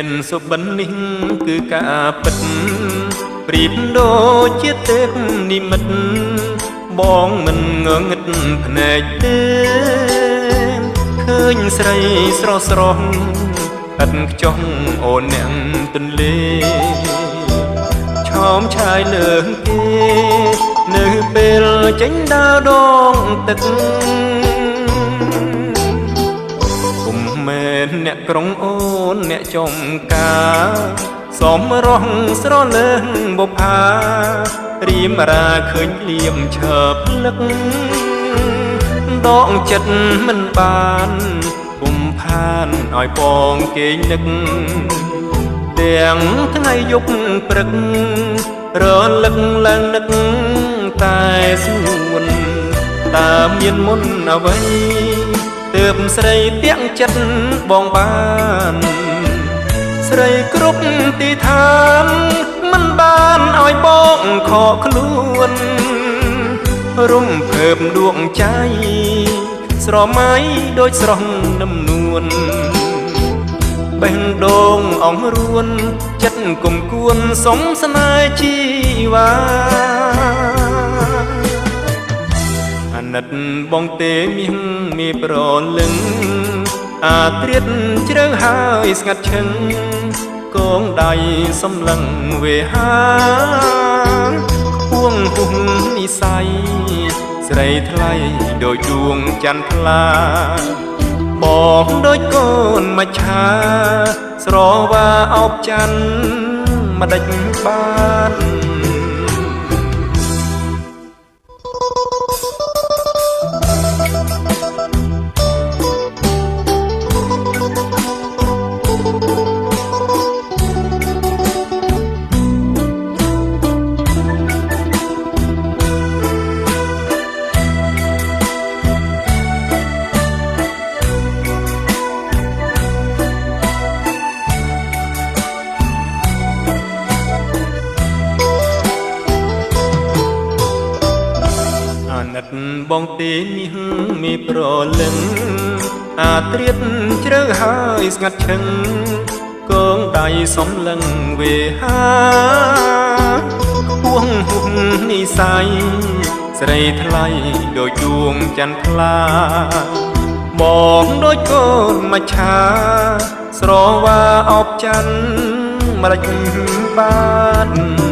นសុបិននេះគឺការពិតប្រៀបដូចជាទេពនិមិត្តបងមិនងងឹតភ្នែកទេឃើញស្រីស្រស់ស្រស់ឥតខ្ចោះអូនអ្នកទន្លេឆោមឆាយលើគេនៅពេលចេញដើរដងទឹកគុំមែនអ្នកក្រុងអូនអ្នកចំការសមរស់ស្រលើងបុប្ផារៀមរាឃើញលៀមឈើភ្លឹកដកចិត្តមិនបានគុំផានឲ្យបងគេងនឹកទាំងថ្ងៃយប់ព្រឹករលឹកឡើងនឹកតែសួនតើមានមុនអ្វីទើបស្រីទាំងចិត្តបងបានស្រីគ្រប់ទីឋានមិនបានឲ្យបងខកខ្លួនរំភើបដួងใจស្រមៃដូចស្រស់នឹមនួនបេះដូងអង្រួនចិត្តគុំគួនសំស្នេហ៍ជីវ៉ាអាណិតបងទេមាសមានប្រលឹងអាត្រៀតជ្រៅហើយស្ងាត់ឈឹងកងដៃសំឡឹងវេហាពួងពុះនិស័យស្រីថ្លៃដូចដួងចន្ទថ្លាបងដូចកូនមច្ឆាស្រវាអោបច័ន្ទម្ដេចបានបងទេនេះមានប្រលឹងអាត្រៀតជ្រៅហើយស្ងាត់ឈឹងកងដៃសំឡឹងវេហាពួងហ៊ុំនិស័យស្រីថ្លៃដូចដួងចន្ទថ្លាបងដូចកូនមច្ឆាស្រវាអោបច័ន្ទម្ដេចបាន